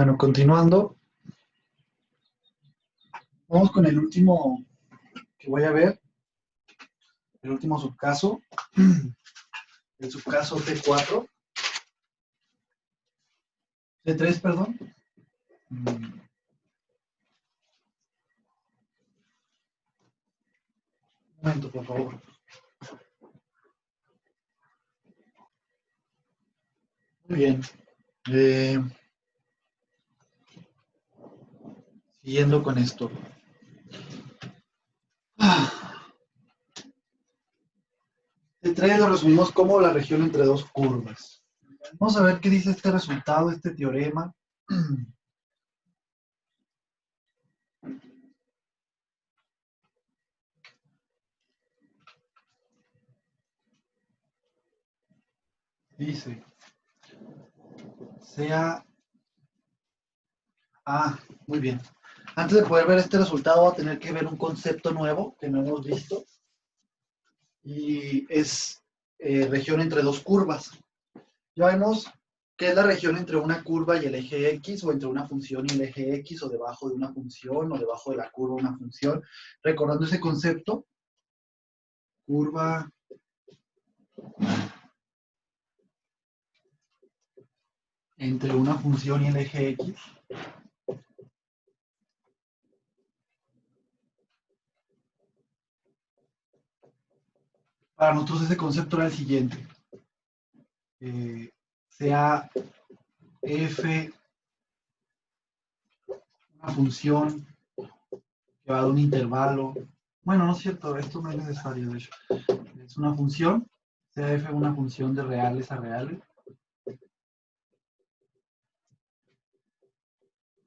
Bueno, continuando, vamos con el último que voy a ver, el último subcaso, el subcaso T4, T3, perdón. Un momento, por favor. Muy bien. Siguiendo con esto. T3 lo resumimos como la región entre dos curvas. Vamos a ver qué dice este resultado, este teorema. Dice, sea... muy bien. Antes de poder ver este resultado, voy a tener que ver un concepto nuevo que no hemos visto. Y es región entre dos curvas. Ya vemos qué es la región entre una curva y el eje X, o entre una función y el eje X, o debajo de una función, o debajo de la curva una función. Recordando ese concepto, curva entre una función y el eje X. Para nosotros ese concepto era el siguiente. Sea f una función que va de un intervalo. Bueno, no es cierto, esto no es necesario, de hecho. Es una función, sea f una función de reales a reales.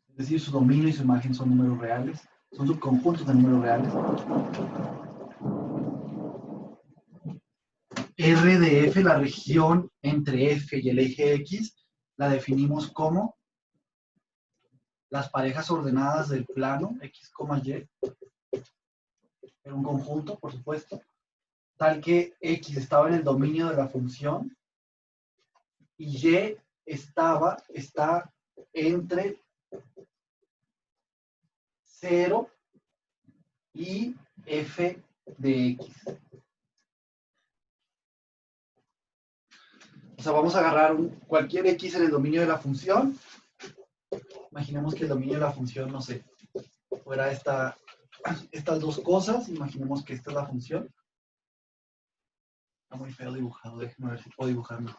Es decir, su dominio y su imagen son números reales, son subconjuntos de números reales. R de f, la región entre f y el eje X, la definimos como las parejas ordenadas del plano X, Y, en un conjunto, por supuesto, tal que X estaba en el dominio de la función y Y está entre 0 y f de X. O sea, vamos a agarrar cualquier X en el dominio de la función. Imaginemos que el dominio de la función, no sé, fuera estas dos cosas. Imaginemos que esta es la función. Está muy feo dibujado, déjenme ver si puedo dibujarlo.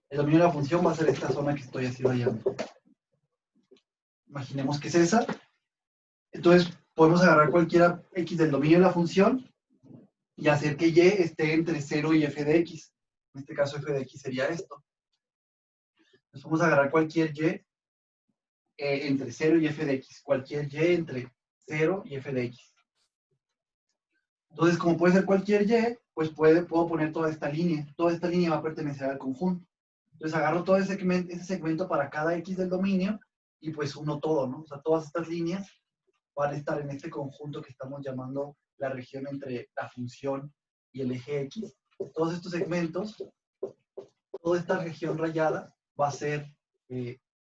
El dominio de la función va a ser esta zona que estoy así rayando. Imaginemos que es esa. Entonces, podemos agarrar cualquiera X del dominio de la función y hacer que Y esté entre 0 y f de X. En este caso, f de X sería esto. Entonces, vamos a agarrar cualquier Y entre 0 y f de X. Cualquier Y entre 0 y f de X. Entonces, como puede ser cualquier Y, pues puedo poner toda esta línea. Toda esta línea va a pertenecer al conjunto. Entonces, agarro todo ese segmento para cada X del dominio y pues uno todo, ¿no? O sea, todas estas líneas van a estar en este conjunto que estamos llamando la región entre la función y el eje X. Todos estos segmentos, toda esta región rayada va a ser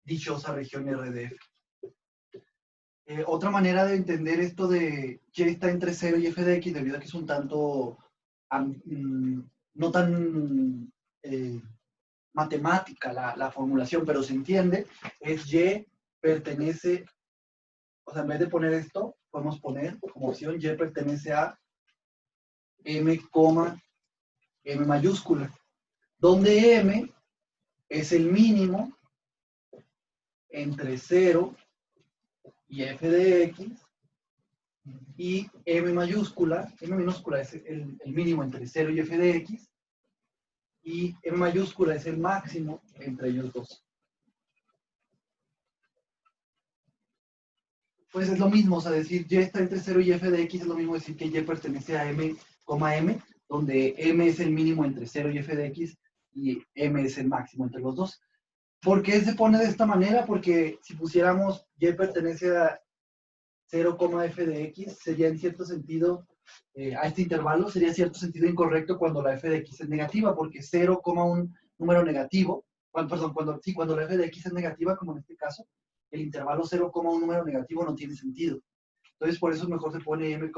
dichosa región RDF. Otra manera de entender esto de Y está entre 0 y f de X, debido a que es un tanto no tan matemática la formulación, pero se entiende, es Y pertenece, o sea, en vez de poner esto, podemos poner como opción Y pertenece a M, M mayúscula, donde M es el mínimo entre 0 y f de X, y M minúscula es el mínimo entre 0 y f de X, y M mayúscula es el máximo entre ellos dos. Pues es lo mismo, o sea, decir Y está entre 0 y f de X es lo mismo decir que Y pertenece a M, M, donde M es el mínimo entre 0 y f de X, y M es el máximo entre los dos. ¿Por qué se pone de esta manera? Porque si pusiéramos Y pertenece a 0, f de X, sería en cierto sentido, a este intervalo, sería en cierto sentido incorrecto cuando la f de X es negativa, porque 0, un número negativo, cuando la f de x es negativa, como en este caso, el intervalo 0, un número negativo no tiene sentido. Entonces, por eso mejor se pone m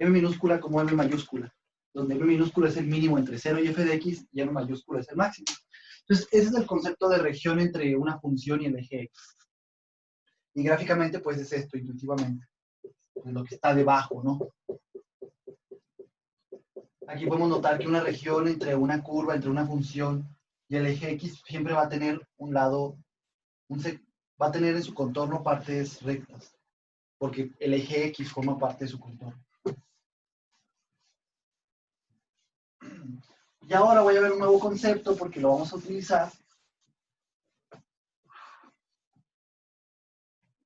minúscula como m mayúscula, donde m minúscula es el mínimo entre 0 y f de x y m mayúscula es el máximo. Entonces, ese es el concepto de región entre una función y el eje x. Y gráficamente, pues es esto, intuitivamente. Es lo que está debajo, ¿no? Aquí podemos notar que una región entre una curva, entre una función y el eje x siempre va a tener un lado, va a tener en su contorno partes rectas, porque el eje x forma parte de su contorno. Y ahora voy a ver un nuevo concepto porque lo vamos a utilizar.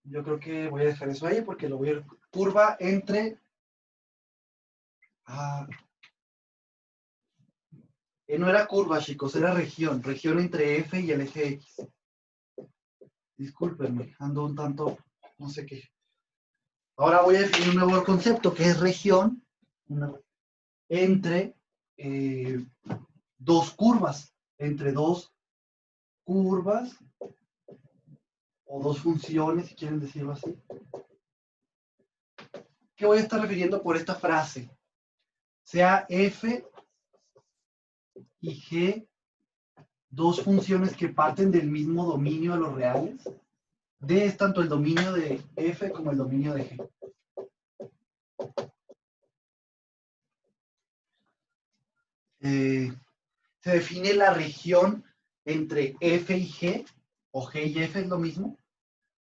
Yo creo que voy a dejar eso ahí porque lo voy a ver. Curva entre... no era curva, chicos, era región. Región entre f y el eje x. Discúlpenme, ando un tanto... no sé qué. Ahora voy a definir un nuevo concepto que es región entre dos curvas. Entre dos curvas o dos funciones, si quieren decirlo así. ¿Qué voy a estar refiriendo por esta frase? Sea f y g dos funciones que parten del mismo dominio de los reales. D es tanto el dominio de f como el dominio de g. Se define la región entre f y g, o g y f es lo mismo,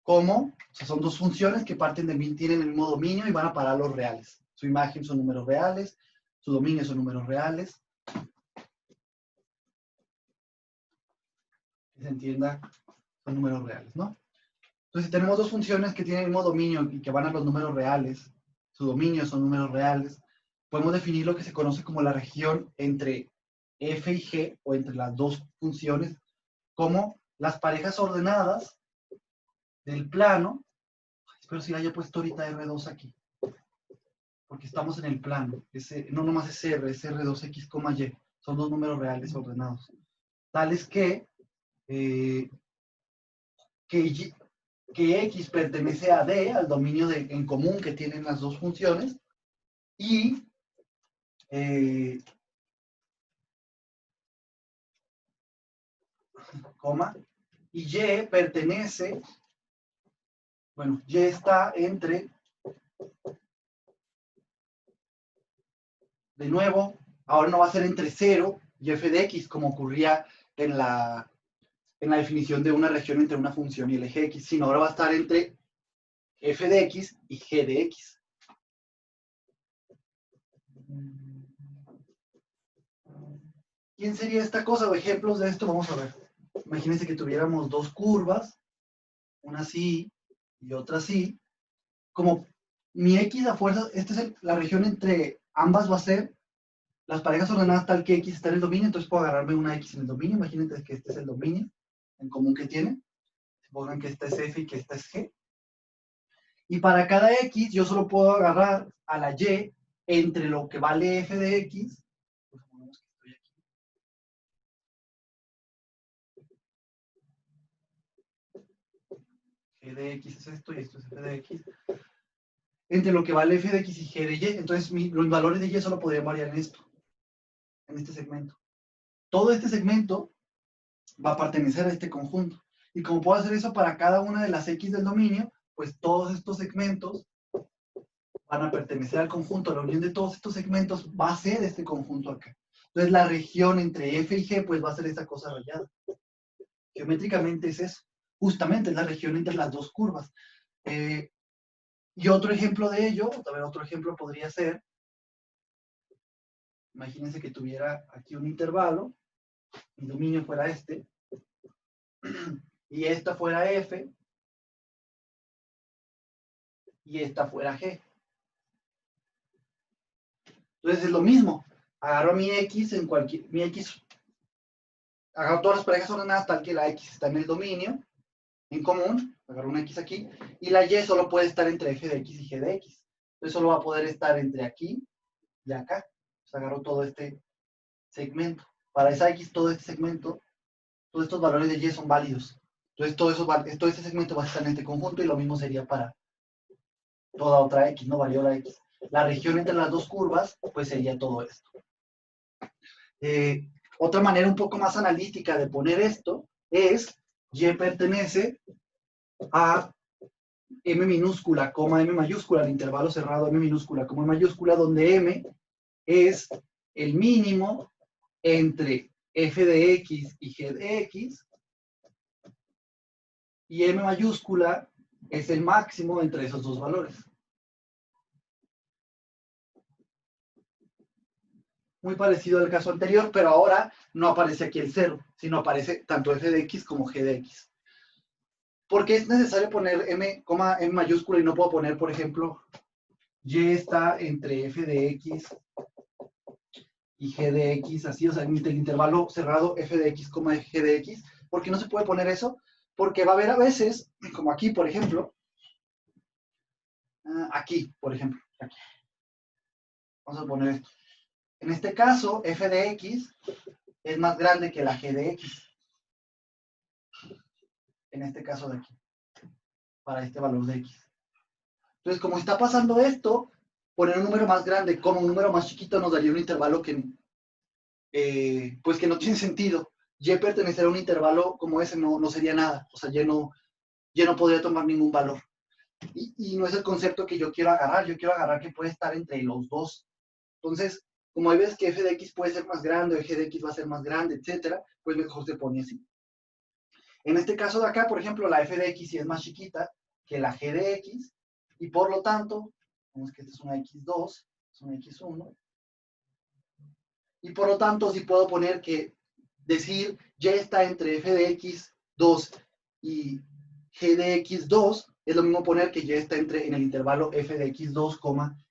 como, o sea, son dos funciones que tienen el mismo dominio y van a parar a los reales. Su imagen son números reales, su dominio son números reales. Que se entienda, son números reales, ¿no? Entonces, si tenemos dos funciones que tienen el mismo dominio y que van a los números reales, su dominio son números reales, podemos definir lo que se conoce como la región entre f y g, o entre las dos funciones, como las parejas ordenadas del plano. Espero si haya puesto ahorita R2 aquí, porque estamos en el plano. No nomás es R, es R2X, Y. Son dos números reales ordenados. Tales que X pertenece a D, al dominio en común que tienen las dos funciones, y Y pertenece, bueno, Y está entre, de nuevo, ahora no va a ser entre 0 y f de x, como ocurría en la definición de una región entre una función y el eje x, sino ahora va a estar entre f de x y g de x. ¿Quién sería esta cosa? O ejemplos de esto, vamos a ver. Imagínense que tuviéramos dos curvas, una así y otra así. Como mi x a fuerza, esta es la región entre ambas va a ser las parejas ordenadas tal que x está en el dominio, entonces puedo agarrarme una x en el dominio. Imagínense que este es el dominio en común que tiene. Supongan que esta es f y que esta es g. Y para cada x yo solo puedo agarrar a la y entre lo que vale f de x. G de x es esto y esto es f de x. Entre lo que vale f de x y g de y. Entonces los valores de y solo podrían variar en esto, en este segmento. Todo este segmento va a pertenecer a este conjunto. Y como puedo hacer eso para cada una de las x del dominio, pues todos estos segmentos van a pertenecer al conjunto. La unión de todos estos segmentos va a ser este conjunto acá. Entonces la región entre f y g pues va a ser esta cosa rayada. Geométricamente es eso. Justamente es la región entre las dos curvas. Y otro ejemplo de ello, otro ejemplo podría ser, imagínense que tuviera aquí un intervalo, mi dominio fuera este, y esta fuera f, y esta fuera g. Entonces es lo mismo. Agarro mi x agarro todas las parejas ordenadas tal que la x está en el dominio en común, agarro una x aquí, y la y solo puede estar entre f de x y g de x. Entonces solo va a poder estar entre aquí y acá. Entonces agarro todo este segmento. Para esa x todo este segmento, todos estos valores de y son válidos. Entonces, todo este segmento va a estar en este conjunto y lo mismo sería para toda otra x, ¿no? Variola x. La región entre las dos curvas, pues sería todo esto. Otra manera un poco más analítica de poner esto es y pertenece a m minúscula, m mayúscula, el intervalo cerrado m minúscula, m mayúscula, donde m es el mínimo entre f de x y g de x, y m mayúscula es el máximo entre esos dos valores. Muy parecido al caso anterior, pero ahora no aparece aquí el 0, sino aparece tanto f de x como g de x. ¿Por qué es necesario poner m, m mayúscula y no puedo poner, por ejemplo, y está entre f de x y g de x, así, o sea, el intervalo cerrado f de x, g de x? ¿Por qué no se puede poner eso? Porque va a haber a veces, como aquí, por ejemplo, aquí, por ejemplo, aquí. Vamos a poner esto. En este caso, f de x es más grande que la g de x. En este caso de aquí. Para este valor de x. Entonces, como está pasando esto, poner un número más grande como un número más chiquito nos daría un intervalo que, pues que no tiene sentido. Y pertenecer a un intervalo como ese no sería nada. O sea, y no podría tomar ningún valor. Y no es el concepto que yo quiero agarrar. Yo quiero agarrar que puede estar entre los dos. Entonces, como ahí ves que f de x puede ser más grande, o g de x va a ser más grande, etcétera, pues mejor se pone así. En este caso de acá, por ejemplo, la f de x sí es más chiquita que la g de x, y por lo tanto, vemos que esta es una x2, es una x1, y por lo tanto sí puedo poner que decir y está entre f de x2 y g de x2 es lo mismo poner que y está en el intervalo f de x2,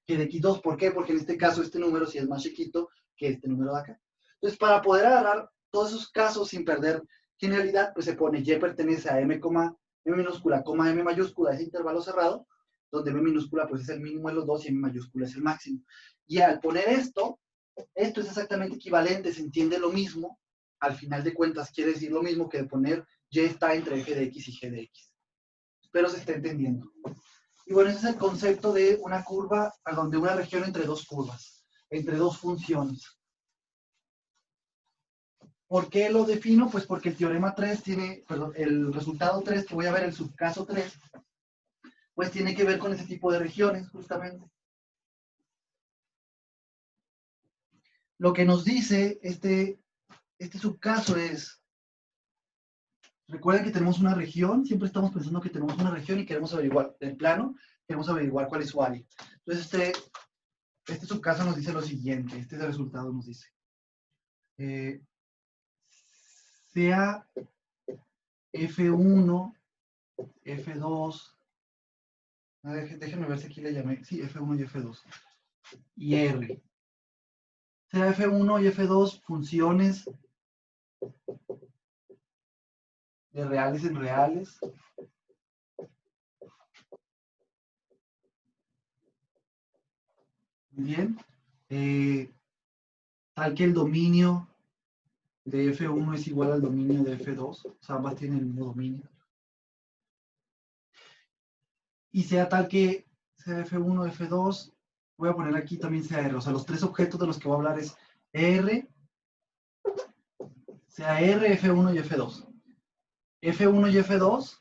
g de x2. ¿Por qué? Porque en este caso este número sí es más chiquito que este número de acá. Entonces, para poder agarrar todos esos casos sin perder generalidad, pues se pone y pertenece a m, m minúscula, m mayúscula, ese intervalo cerrado, donde m minúscula pues es el mínimo de los dos y m mayúscula es el máximo. Y al poner esto es exactamente equivalente, se entiende lo mismo, al final de cuentas quiere decir lo mismo que de poner y está entre f de x y g de x. Espero se esté entendiendo. Y bueno, ese es el concepto de una curva, de una región entre dos curvas, entre dos funciones. ¿Por qué lo defino? Pues porque el teorema 3 tiene, perdón, el resultado 3 que voy a ver, el subcaso 3, pues tiene que ver con ese tipo de regiones, justamente. Lo que nos dice este subcaso es, recuerden que tenemos una región, siempre estamos pensando que tenemos una región y queremos averiguar del plano, queremos averiguar cuál es su área. Entonces, este subcaso nos dice lo siguiente, este es el resultado, nos dice. Sea F1, F2, déjenme ver si aquí le llamé, sí, F1 y F2, y R. Sea F1 y F2 funciones de reales en reales. Muy bien. Tal que el dominio de F1 es igual al dominio de F2, o sea, ambas tienen el mismo dominio. Y sea tal que sea F1, F2, voy a poner aquí también sea R, o sea, los tres objetos de los que voy a hablar es R, sea R, F1 y F2. F1 y F2,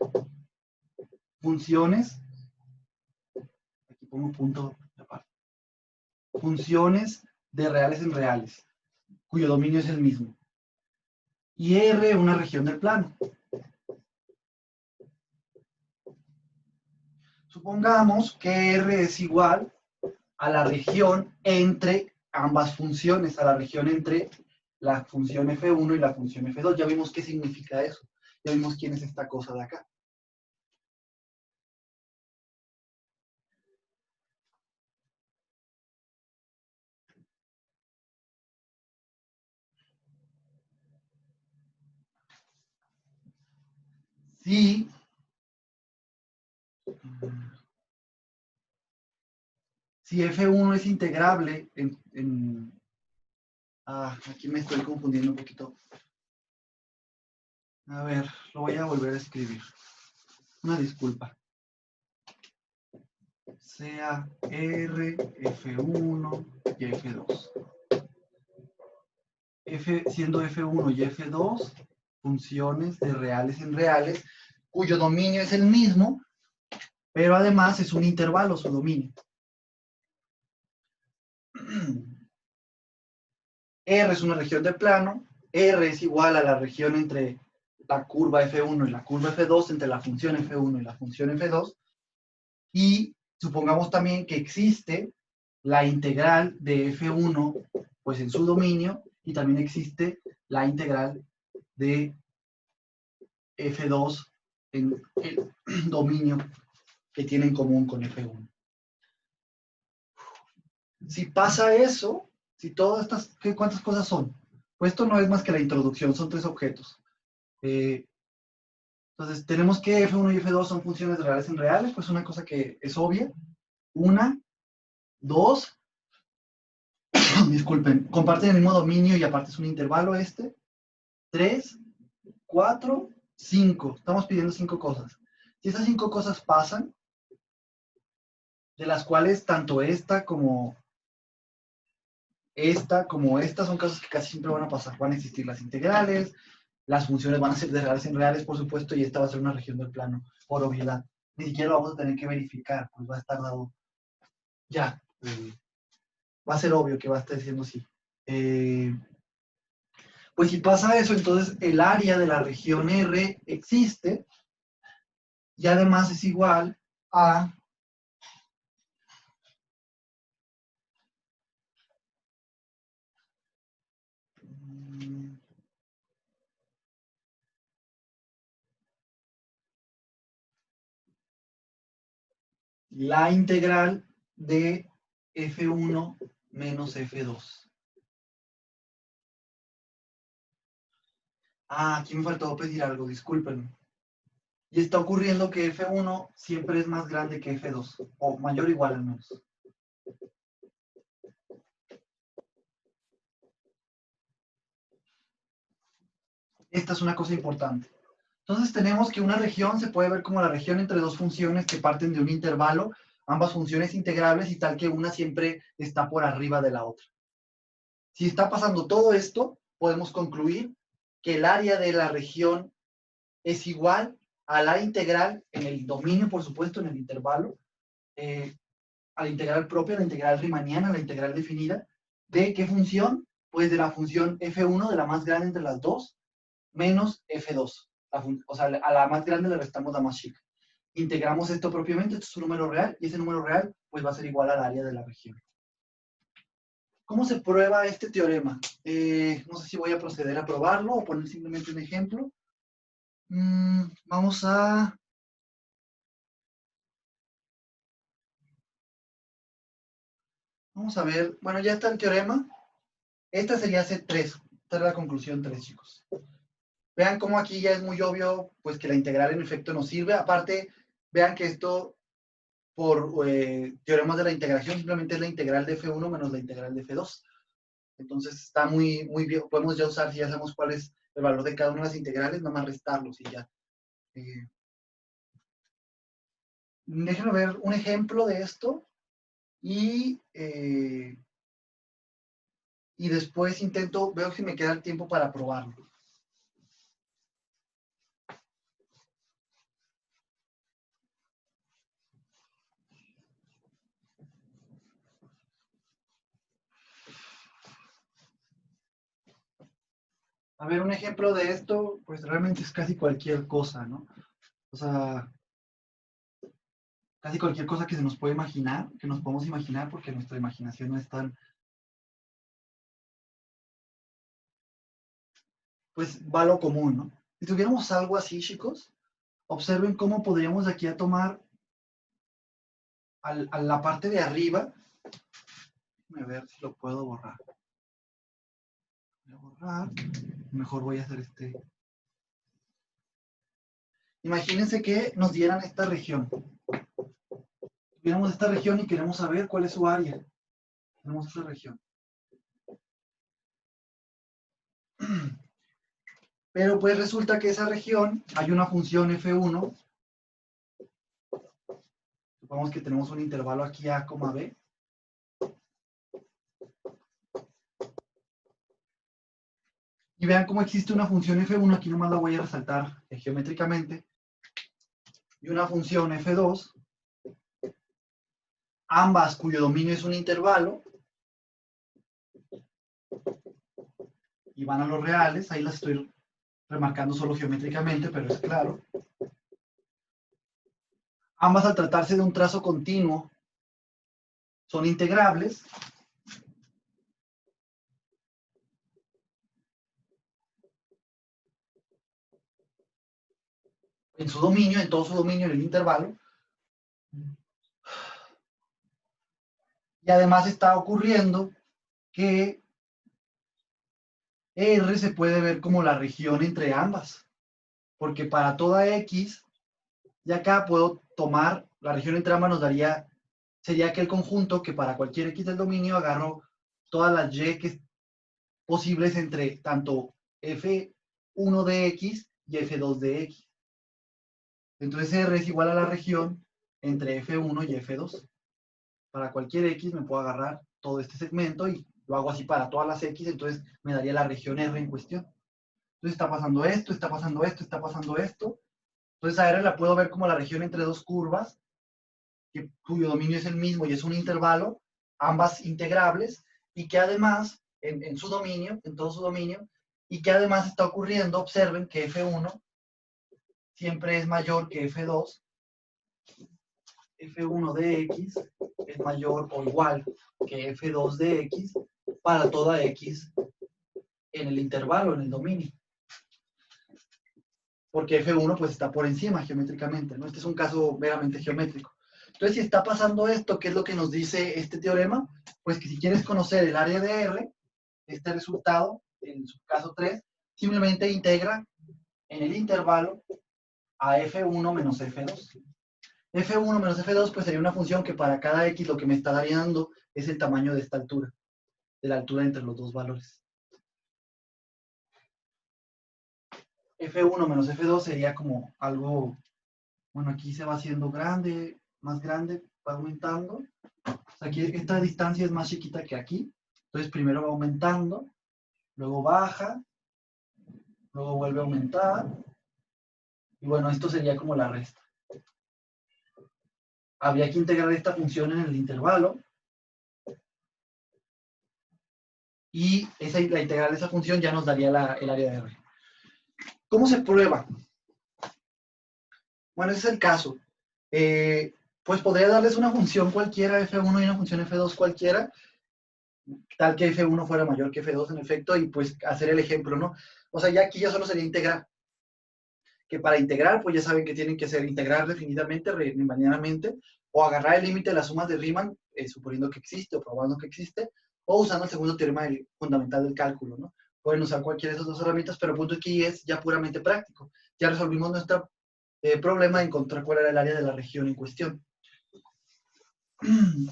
funciones, aquí pongo punto aparte, funciones de reales en reales, cuyo dominio es el mismo. Y R, una región del plano. Supongamos que R es igual a la región entre ambas funciones, a la región entre la función F1 y la función F2. Ya vimos qué significa eso. Ya vimos quién es esta cosa de acá. Si F1 es integrable aquí me estoy confundiendo un poquito. A ver, lo voy a volver a escribir. Una disculpa. Sea R, F1 y F2. Siendo F1 y F2 funciones de reales en reales, cuyo dominio es el mismo, pero además es un intervalo su dominio. R es una región de plano, R es igual a la región entre la curva F1 y la curva F2, entre la función F1 y la función F2, y supongamos también que existe la integral de F1 pues en su dominio, y también existe la integral de F2 en el dominio que tiene en común con F1. Si pasa eso, si todas estas, ¿cuántas cosas son? Pues esto no es más que la introducción, son 3 objetos. Entonces, tenemos que F1 y F2 son funciones reales en reales, pues una cosa que es obvia. 1, 2, disculpen, comparten el mismo dominio y aparte es un intervalo 3, 4, 5. Estamos pidiendo 5 cosas. Si esas 5 cosas pasan, de las cuales tanto esta como esta son cosas que casi siempre van a pasar. Van a existir las integrales, las funciones van a ser de reales en reales, por supuesto, y esta va a ser una región del plano, por obviedad. Ni siquiera lo vamos a tener que verificar, pues va a estar dado ya. Va a ser obvio que va a estar diciendo sí. Pues si pasa eso, entonces el área de la región R existe y además es igual a la integral de F1 menos F2. Ah, aquí me faltó pedir algo, discúlpenme. Y está ocurriendo que F1 siempre es más grande que F2, o mayor o igual al menos. Esta es una cosa importante. Entonces tenemos que una región se puede ver como la región entre dos funciones que parten de un intervalo, ambas funciones integrables y tal que una siempre está por arriba de la otra. Si está pasando todo esto, podemos concluir que el área de la región es igual a la integral en el dominio, por supuesto, en el intervalo, a la integral propia, la integral riemanniana, la integral definida, ¿de qué función? Pues de la función f1, de la más grande entre las dos, menos f2. O sea, a la más grande le restamos la más chica. Integramos esto propiamente, esto es un número real, y ese número real pues va a ser igual al área de la región. ¿Cómo se prueba este teorema? No sé si voy a proceder a probarlo o poner simplemente un ejemplo. Vamos a... Vamos a ver, bueno, ya está el teorema. Esta sería C3. Esta es la conclusión 3, chicos. Vean cómo aquí ya es muy obvio, pues que la integral en efecto nos sirve. Aparte, vean que esto, por teoremas de la integración, simplemente es la integral de F1 menos la integral de F2. Entonces está muy bien. Podemos ya usar, si ya sabemos cuál es el valor de cada una de las integrales, nada más restarlos y ya. Déjenme ver un ejemplo de esto y después veo si me queda el tiempo para probarlo. A ver, un ejemplo de esto, pues realmente es casi cualquier cosa, ¿no? O sea, casi cualquier cosa que se nos puede imaginar, que nos podemos imaginar, porque nuestra imaginación no es tan, pues va a lo común, ¿no? Si tuviéramos algo así, chicos, observen cómo podríamos de aquí a tomar a la parte de arriba. A ver si lo puedo borrar. Voy a borrar. Mejor voy a hacer este. Imagínense que nos dieran esta región. Tuviéramos esta región y queremos saber cuál es su área. Tenemos esta región. Pero pues resulta que esa región, hay una función f1, supongamos que tenemos un intervalo aquí a, b, y vean cómo existe una función f1, aquí nomás la voy a resaltar geométricamente, y una función f2, ambas cuyo dominio es un intervalo, y van a los reales, ahí las estoy remarcando solo geométricamente, pero es claro. Ambas al tratarse de un trazo continuo son integrables. En su dominio, en todo su dominio, en el intervalo. Y además está ocurriendo que R se puede ver como la región entre ambas. Porque para toda X, y acá puedo tomar, la región entre ambas nos daría, sería aquel conjunto que para cualquier X del dominio agarro todas las Y posibles entre tanto F1 de X y F2 de X. Entonces R es igual a la región entre F1 y F2. Para cualquier X me puedo agarrar todo este segmento y lo hago así para todas las X, entonces me daría la región R en cuestión. Entonces está pasando esto, está pasando esto, está pasando esto. Entonces a R la puedo ver como la región entre dos curvas, cuyo dominio es el mismo y es un intervalo, ambas integrables, y que además, en su dominio, en todo su dominio, y que además está ocurriendo, observen que F1 siempre es mayor que F2, F1 de X es mayor o igual que F2 de X para toda X en el intervalo, en el dominio. Porque F1 pues está por encima geométricamente, ¿no? Este es un caso meramente geométrico. Entonces, si está pasando esto, ¿qué es lo que nos dice este teorema? Pues que si quieres conocer el área de R, este resultado, en su caso 3, simplemente integra en el intervalo a F1 menos F2. F1 menos F2 pues sería una función que para cada X lo que me está dando es el tamaño de esta altura, de la altura entre los dos valores. F1 menos F2 sería como algo, bueno, aquí se va haciendo grande, más grande, va aumentando. O sea, aquí esta distancia es más chiquita que aquí. Entonces primero va aumentando, luego baja, luego vuelve a aumentar. Y bueno, esto sería como la resta. Habría que integrar esta función en el intervalo. Y la integral de esa función ya nos daría el área de R. ¿Cómo se prueba? Bueno, ese es el caso. Pues podría darles una función cualquiera, F1 y una función F2 cualquiera, tal que F1 fuera mayor que F2 en efecto, y pues hacer el ejemplo, ¿no? O sea, ya aquí ya solo sería integrar. Que para integrar, pues ya saben que tienen que ser integrar definitivamente, riemannianamente, o agarrar el límite de las sumas de Riemann, suponiendo que existe o probando que existe, o usando el segundo teorema fundamental del cálculo, ¿no? Pueden usar cualquiera de esas dos herramientas, pero el punto aquí es ya puramente práctico. Ya resolvimos nuestro problema de encontrar cuál era el área de la región en cuestión.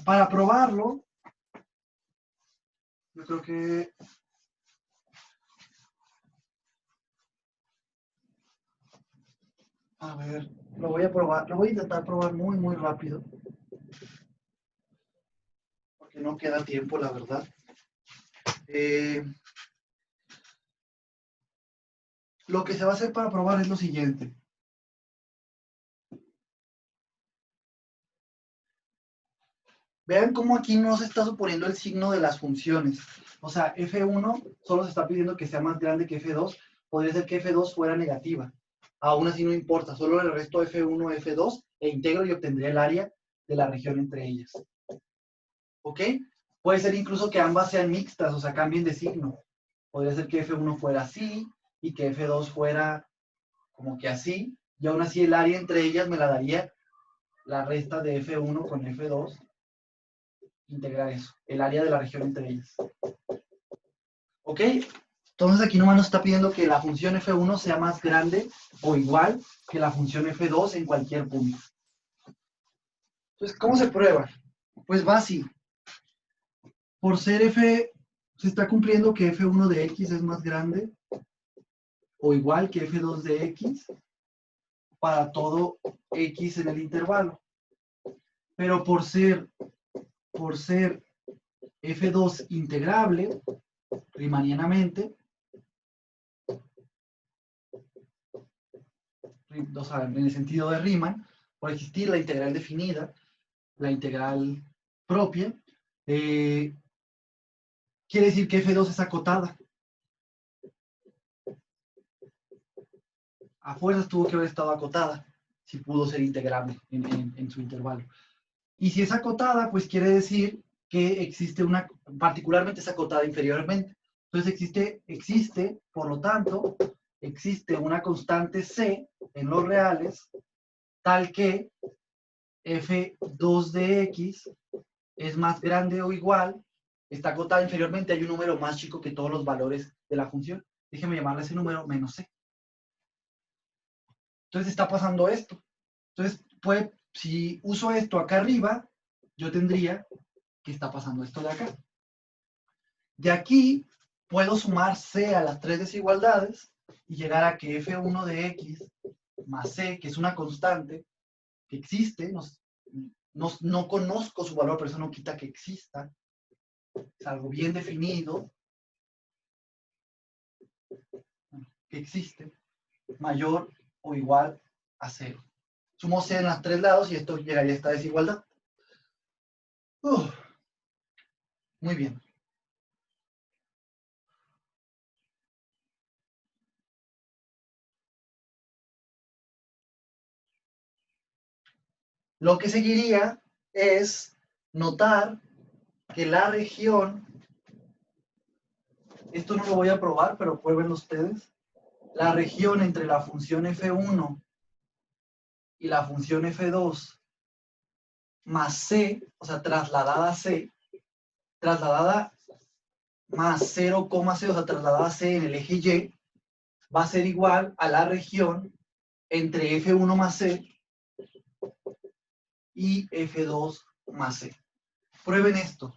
Para probarlo, yo creo que a ver, lo voy a probar, lo voy a intentar probar muy, muy rápido. Porque no queda tiempo, la verdad. Lo que se va a hacer para probar es lo siguiente. Vean cómo aquí no se está suponiendo el signo de las funciones. O sea, F1 solo se está pidiendo que sea más grande que F2. Podría ser que F2 fuera negativa. Aún así no importa, solo le resto F1, F2 e integro y obtendría el área de la región entre ellas. ¿Ok? Puede ser incluso que ambas sean mixtas, o sea, cambien de signo. Podría ser que F1 fuera así y que F2 fuera como que así. Y aún así el área entre ellas me la daría la resta de F1 con F2. Integrar eso, el área de la región entre ellas. ¿Ok? Entonces aquí nomás nos está pidiendo que la función F1 sea más grande o igual que la función F2 en cualquier punto. Entonces, ¿cómo se prueba? Pues va así. Por ser F, se está cumpliendo que F1 de X es más grande o igual que f2 de x para todo x en el intervalo. Pero por ser f2 integrable, riemannianamente, o sea, en el sentido de Riemann, por existir la integral definida, la integral propia, quiere decir que f2 es acotada. A fuerzas tuvo que haber estado acotada, si pudo ser integrable en su intervalo. Y si es acotada, pues quiere decir que existe una, particularmente es acotada inferiormente. Entonces existe, por lo tanto, existe una constante c en los reales, tal que f2 de x es más grande o igual, está acotada inferiormente, hay un número más chico que todos los valores de la función. Déjeme llamarle ese número menos c. Entonces está pasando esto. Entonces, si uso esto acá arriba, yo tendría que está pasando esto de acá. De aquí puedo sumar c a las tres desigualdades y llegar a que f1 de x más c, que es una constante que existe, no conozco su valor, pero eso no quita que exista, es algo bien definido, que existe, mayor o igual a 0. Sumo c en los tres lados y esto llegaría a esta desigualdad. Muy bien. Lo que seguiría es notar que la región, esto no lo voy a probar, pero pruébenlo ustedes, la región entre la función f1 y la función f2 más c, o sea, trasladada a c, trasladada más 0,c, o sea, trasladada a c en el eje y, va a ser igual a la región entre f1 más c y f2 más c. Prueben esto.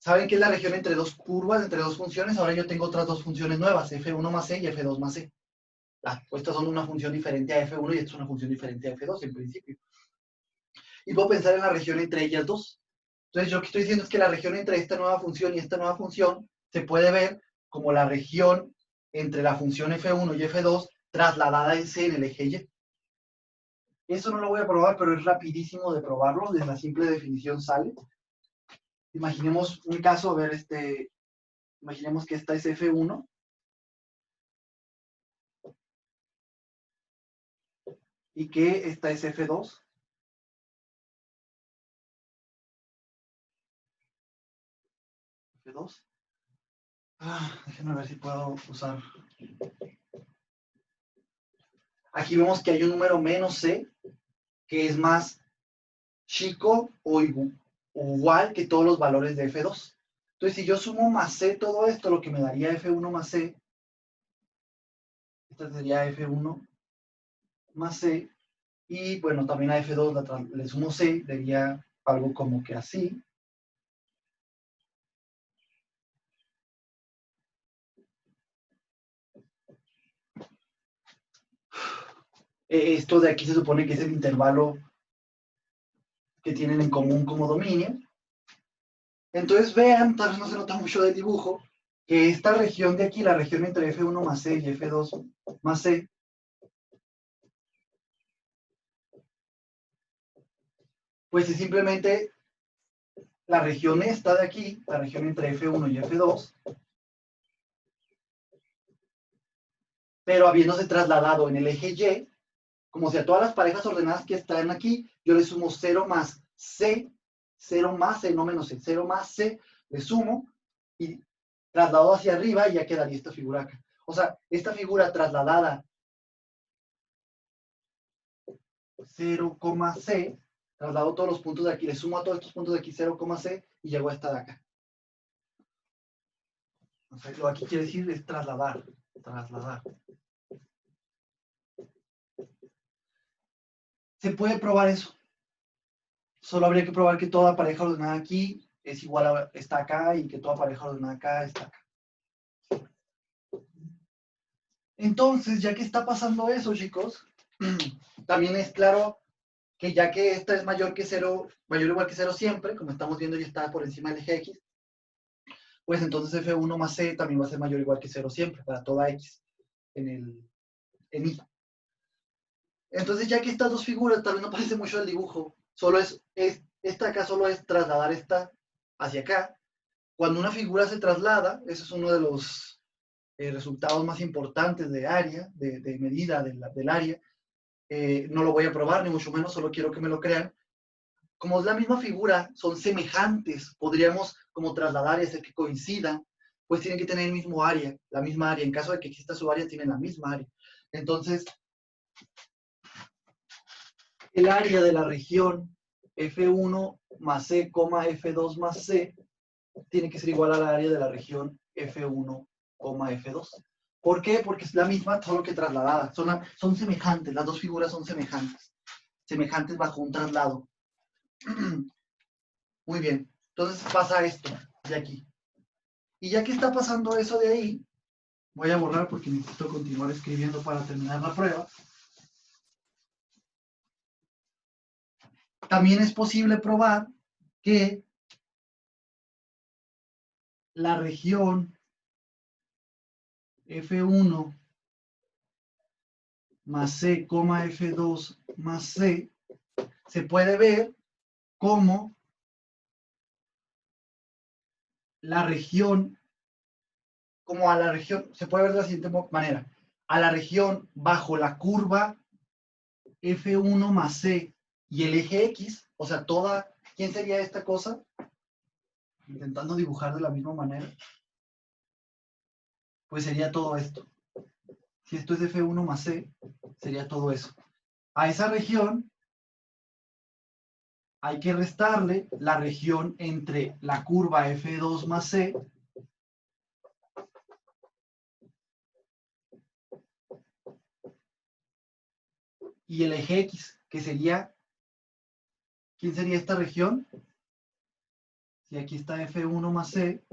¿Saben qué es la región entre dos curvas, entre dos funciones? Ahora yo tengo otras dos funciones nuevas, f1 más c y f2 más c. Estas son una función diferente a f1 y esta es una función diferente a f2 en principio. Y puedo pensar en la región entre ellas dos. Entonces, yo lo que estoy diciendo es que la región entre esta nueva función y esta nueva función se puede ver como la región entre la función f1 y f2 trasladada en c en el eje y. Eso no lo voy a probar, pero es rapidísimo de probarlo, desde la simple definición sale. Imaginemos un caso, a ver, imaginemos que esta es f1 y que esta es f2. F2. Déjenme ver si puedo usar. Aquí vemos que hay un número menos c, que es más chico o igual que todos los valores de f2. Entonces, si yo sumo más c todo esto, lo que me daría f1 más c, esta sería f1 más c, y bueno, también a f2 le sumo c, daría algo como que así. Esto de aquí se supone que es el intervalo que tienen en común como dominio. Entonces vean, tal vez no se nota mucho del dibujo, que esta región de aquí, la región entre f1 más c y f2 más c, pues es simplemente la región esta de aquí, la región entre f1 y f2, pero habiéndose trasladado en el eje y, como si a todas las parejas ordenadas que están aquí, yo le sumo 0 más c, 0 más c, no menos c, 0 más c, le sumo y trasladado hacia arriba y ya quedaría esta figura acá. O sea, esta figura trasladada 0, c, traslado todos los puntos de aquí, le sumo a todos estos puntos de aquí 0, c y llego a esta de acá. O sea, lo que aquí quiere decir es trasladar. Se puede probar eso. Solo habría que probar que toda pareja ordenada aquí es igual a está acá y que toda pareja ordenada acá está acá. Entonces, ya que está pasando eso, chicos, también es claro que ya que esta es mayor que 0, mayor o igual que 0 siempre, como estamos viendo ya está por encima del eje X, pues entonces F1 más C también va a ser mayor o igual que 0 siempre, para toda X en I. Entonces, ya que estas dos figuras, tal vez no parece mucho el dibujo, solo esta acá solo es trasladar esta hacia acá. Cuando una figura se traslada, eso es uno de los resultados más importantes de área, de medida del área. No lo voy a probar, ni mucho menos, solo quiero que me lo crean. Como es la misma figura, son semejantes, podríamos como trasladar y hacer que coincidan, pues tienen que tener el mismo área, la misma área. En caso de que exista su área, tienen la misma área. Entonces, el área de la región F1 más C, F2 más C tiene que ser igual al área de la región F1, F2. ¿Por qué? Porque es la misma, solo que trasladada. Son semejantes, las dos figuras son semejantes. Semejantes bajo un traslado. Muy bien. Entonces pasa esto de aquí. Y ya que está pasando eso de ahí, voy a borrar porque necesito continuar escribiendo para terminar la prueba. También es posible probar que la región F1 más C, F2 más C se puede ver como la región, como a la región, se puede ver de la siguiente manera, a la región bajo la curva F1 más C y el eje X, o sea, toda, ¿quién sería esta cosa? Intentando dibujar de la misma manera, pues sería todo esto. Si esto es F1 más C, sería todo eso. A esa región hay que restarle la región entre la curva F2 más C y el eje X, que sería, ¿quién sería esta región? Si aquí está F1 más C,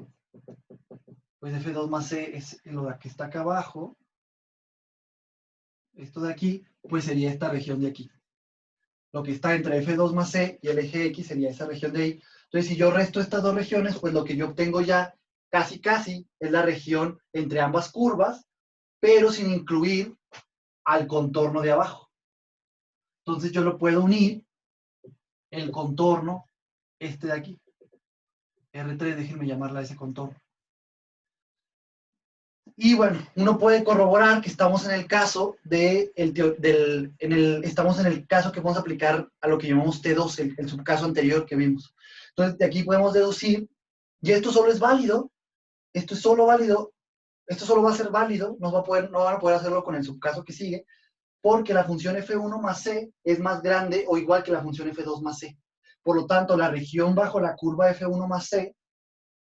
pues F2 más C es lo que está acá abajo. Esto de aquí, pues sería esta región de aquí. Lo que está entre F2 más C y el eje X sería esa región de ahí. Entonces, si yo resto estas dos regiones, pues lo que yo obtengo ya casi es la región entre ambas curvas, pero sin incluir al contorno de abajo. Entonces yo lo puedo unir, el contorno, este de aquí. R3, déjenme llamarla ese contorno. Y bueno, uno puede corroborar que estamos en el caso estamos en el caso que vamos a aplicar a lo que llamamos T2, el subcaso anterior que vimos. Entonces, de aquí podemos deducir, y esto solo es válido, esto es solo válido, esto solo va a ser válido, no van a poder hacerlo con el subcaso que sigue, porque la función F1 más C es más grande o igual que la función F2 más C. Por lo tanto, la región bajo la curva F1 más C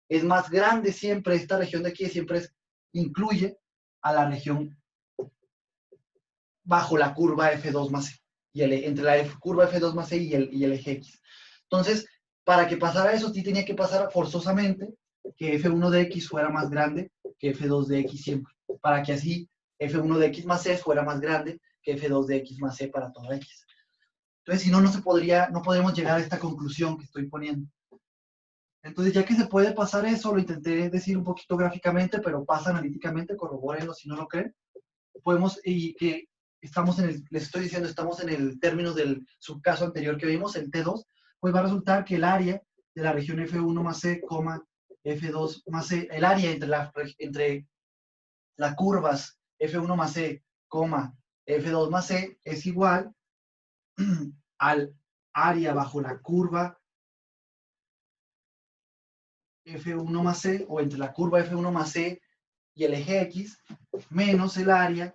es más grande siempre, esta región de aquí siempre incluye a la región bajo la curva F2 más C, entre la curva F2 más C y el eje X. Entonces, para que pasara eso, sí tenía que pasar forzosamente que F1 de X fuera más grande que F2 de X siempre, para que así F1 de X más C fuera más grande que F2 de X más C para toda X. Entonces, si no, no podemos llegar a esta conclusión que estoy poniendo. Entonces, ya que se puede pasar eso, lo intenté decir un poquito gráficamente, pero pasa analíticamente, corrobórenlo si no lo creen. Podemos, y que les estoy diciendo, estamos en el término del subcaso anterior que vimos, el T2, pues va a resultar que el área de la región F1 más C, F2 más C, el área entre las curvas F1 más C, F2 más C es igual al área bajo la curva F1 más C, o entre la curva F1 más C y el eje X, menos el área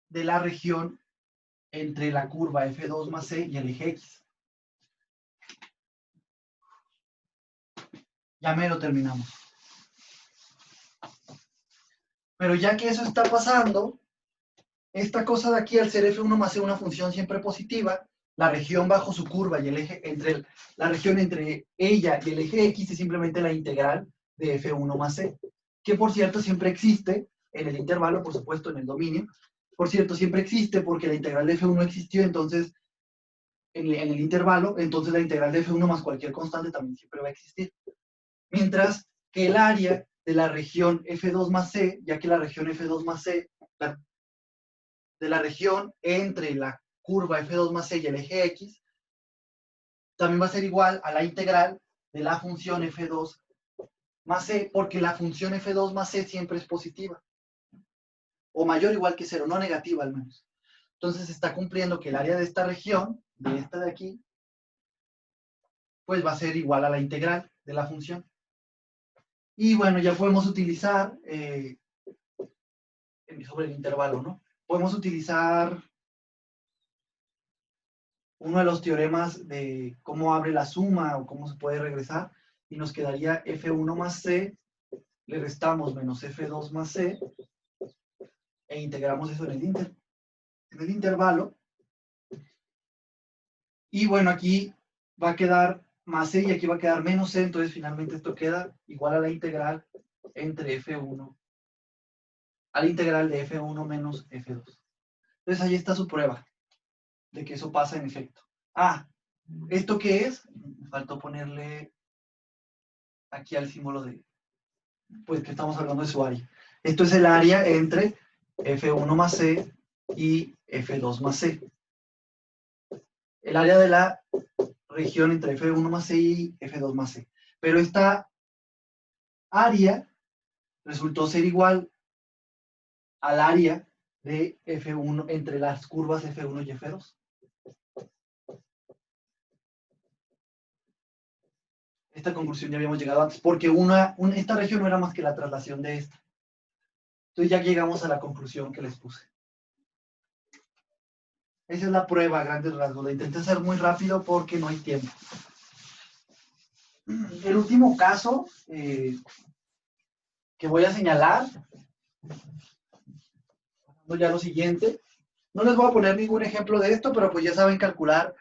de la región entre la curva F2 más C y el eje X. Ya me lo terminamos. Pero ya que eso está pasando, esta cosa de aquí, al ser F1 más C una función siempre positiva, la región bajo su curva y el eje, la región entre ella y el eje X es simplemente la integral de F1 más C, que por cierto siempre existe en el intervalo, por supuesto, en el dominio. Por cierto, siempre existe porque la integral de F1 existió, entonces, en el intervalo, entonces la integral de F1 más cualquier constante también siempre va a existir. Mientras que el área de la región F2 más C, ya que la región F2 más C, de la región entre la curva F2 más C y el eje X, también va a ser igual a la integral de la función F2 más C, porque la función F2 más C siempre es positiva, o mayor o igual que 0, no negativa al menos. Entonces está cumpliendo que el área de esta región, de esta de aquí, pues va a ser igual a la integral de la función. Y bueno, ya podemos utilizar, sobre el intervalo, ¿no? Podemos utilizar uno de los teoremas de cómo abre la suma o cómo se puede regresar, y nos quedaría F1 más C, le restamos menos F2 más C, e integramos eso en el intervalo. Y bueno, aquí va a quedar más C y aquí va a quedar menos C, entonces finalmente esto queda igual a la integral entre F1, a la integral de F1 menos F2. Entonces ahí está su prueba de que eso pasa en efecto. Ah, ¿esto qué es? Me faltó ponerle aquí al símbolo de, pues que estamos hablando de su área. Esto es el área entre F1 más C y F2 más C. El área de la región entre F1 más C y F2 más C. Pero esta área resultó ser igual al área de F1 entre las curvas F1 y F2. Esta conclusión ya habíamos llegado antes, porque esta región no era más que la traslación de esta. Entonces ya llegamos a la conclusión que les puse. Esa es la prueba a grandes rasgos. La intenté hacer muy rápido porque no hay tiempo. El último caso que voy a señalar, ya lo siguiente, no les voy a poner ningún ejemplo de esto, pero pues ya saben calcular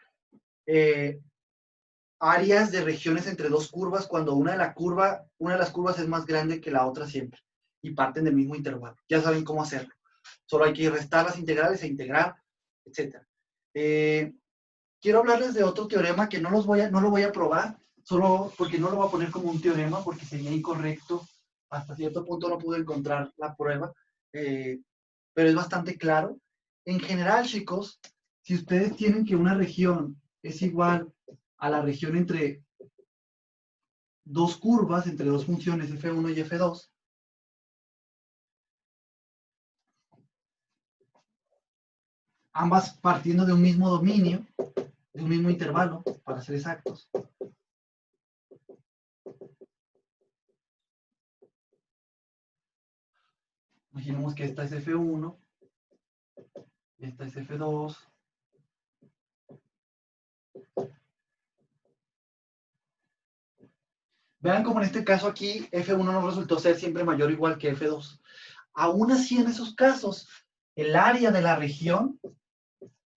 áreas de regiones entre dos curvas cuando una de las curvas es más grande que la otra siempre y parten del mismo intervalo. Ya saben cómo hacerlo. Solo hay que restar las integrales e integrar, etc. Quiero hablarles de otro teorema que no lo voy a probar, solo porque no lo voy a poner como un teorema, porque sería incorrecto. Hasta cierto punto no pude encontrar la prueba, pero es bastante claro. En general, chicos, si ustedes tienen que una región es igual a la región entre dos curvas, entre dos funciones F1 y F2, ambas partiendo de un mismo dominio, de un mismo intervalo, para ser exactos. Imaginemos que esta es F1, esta es F2. Vean como en este caso aquí F1 no resultó ser siempre mayor o igual que F2. Aún así, en esos casos, el área de la región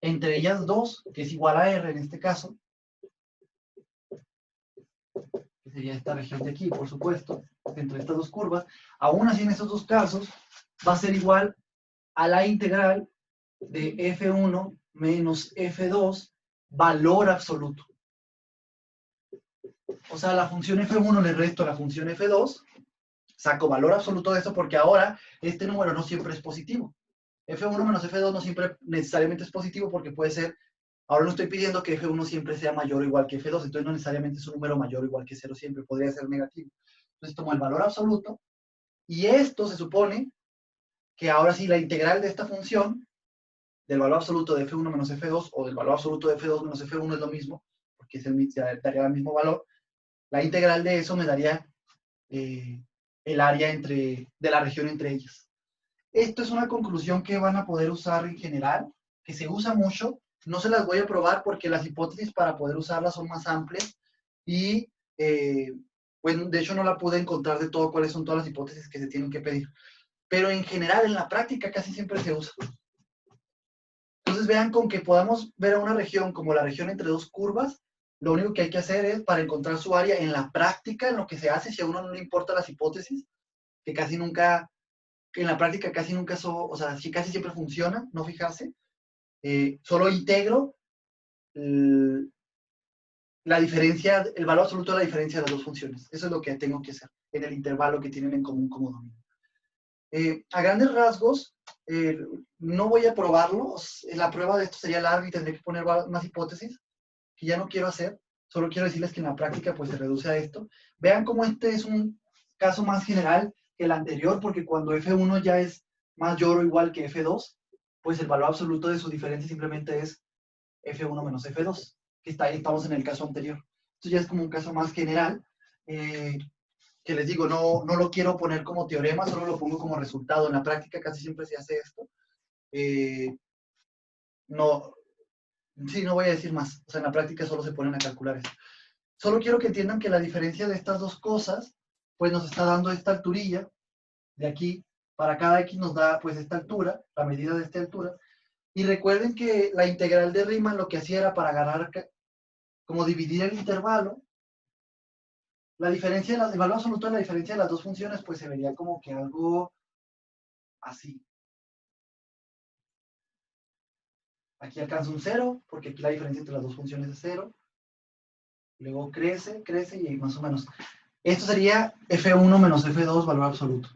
entre ellas dos, que es igual a R en este caso, que sería esta región de aquí, por supuesto, entre estas dos curvas, aún así en esos dos casos va a ser igual a la integral de F1 menos F2, valor absoluto. O sea, la función F1 le resto a la función F2, saco valor absoluto de esto porque ahora este número no siempre es positivo. F1 menos F2 no siempre necesariamente es positivo porque puede ser, ahora no estoy pidiendo que F1 siempre sea mayor o igual que F2, entonces no necesariamente es un número mayor o igual que 0 siempre, podría ser negativo. Entonces tomo el valor absoluto y esto se supone que ahora sí la integral de esta función, del valor absoluto de F1 menos F2 o del valor absoluto de F2 menos F1 es lo mismo, porque daría el mismo valor, la integral de eso me daría el área de la región entre ellas. Esto es una conclusión que van a poder usar en general, que se usa mucho. No se las voy a probar porque las hipótesis para poder usarlas son más amplias y, bueno, de hecho no la pude encontrar de todo cuáles son todas las hipótesis que se tienen que pedir. Pero en general, en la práctica, casi siempre se usa. Entonces vean, con que podamos ver a una región como la región entre dos curvas, lo único que hay que hacer es, para encontrar su área en la práctica, en lo que se hace, si a uno no le importan las hipótesis, que casi nunca en la práctica casi nunca, o sea, sí, casi siempre funciona, no fijarse. Solo integro la diferencia, el valor absoluto de la diferencia de las dos funciones. Eso es lo que tengo que hacer en el intervalo que tienen en común como dominio. A grandes rasgos, no voy a probarlo. La prueba de esto sería larga y tendré que poner más hipótesis que ya no quiero hacer. Solo quiero decirles que en la práctica pues se reduce a esto. Vean cómo este es un caso más general que el anterior, porque cuando F1 ya es mayor o igual que F2, pues el valor absoluto de su diferencia simplemente es F1 menos F2, que estamos en el caso anterior. Esto ya es como un caso más general, que les digo, no lo quiero poner como teorema, solo lo pongo como resultado. En la práctica casi siempre se hace esto. No, sí, no voy a decir más. O sea, en la práctica solo se ponen a calcular esto. Solo quiero que entiendan que la diferencia de estas dos cosas, pues nos está dando esta alturilla de aquí. Para cada x nos da pues esta altura, la medida de esta altura. Y recuerden que la integral de Riemann lo que hacía era para agarrar, como dividir el intervalo. La diferencia, el valor absoluto de la diferencia de las dos funciones, pues se vería como que algo así. Aquí alcanza un 0, porque aquí la diferencia entre las dos funciones es 0. Luego crece, crece y más o menos. Esto sería F1 menos F2, valor absoluto.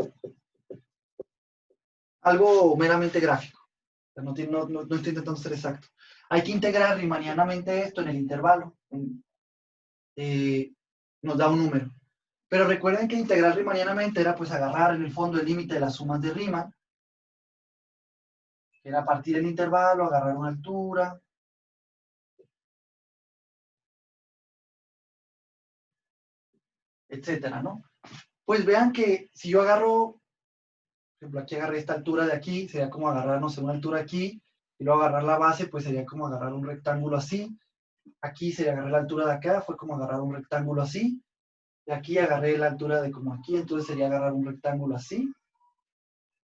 Algo meramente gráfico. No estoy intentando ser exacto. Hay que integrar riemannianamente esto en el intervalo. Nos da un número. Pero recuerden que integrar riemannianamente era pues agarrar en el fondo el límite de las sumas de Riemann. Era partir el intervalo, agarrar una altura. Etcétera, ¿no? Pues vean que si yo agarro, por ejemplo, aquí agarré esta altura de aquí, sería como agarrar, no sé, una altura aquí, y luego agarrar la base, pues sería como agarrar un rectángulo así. Aquí se agarré la altura de acá, fue como agarrar un rectángulo así. Y aquí agarré la altura de como aquí, entonces sería agarrar un rectángulo así.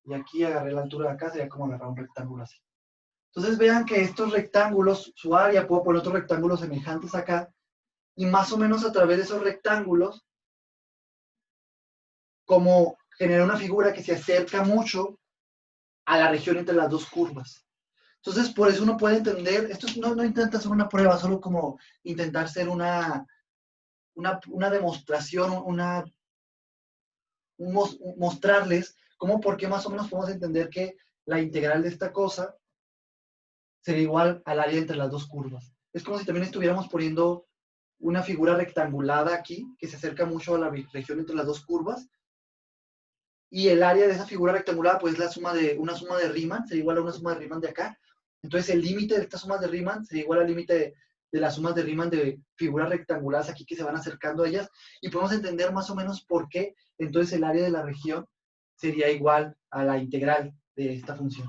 Y aquí agarré la altura de acá, sería como agarrar un rectángulo así. Entonces vean que estos rectángulos, su área, puedo poner otros rectángulos semejantes acá, y más o menos a través de esos rectángulos, como generar una figura que se acerca mucho a la región entre las dos curvas. Entonces, por eso uno puede entender, esto no intenta hacer una prueba, solo como intentar hacer una demostración, mostrarles cómo, por qué más o menos podemos entender que la integral de esta cosa sería igual al área entre las dos curvas. Es como si también estuviéramos poniendo una figura rectangulada aquí, que se acerca mucho a la región entre las dos curvas, y el área de esa figura rectangular, pues es una suma de Riemann, sería igual a una suma de Riemann de acá. Entonces el límite de estas sumas de Riemann sería igual al límite de las sumas de Riemann de figuras rectangulares aquí que se van acercando a ellas, y podemos entender más o menos por qué entonces el área de la región sería igual a la integral de esta función.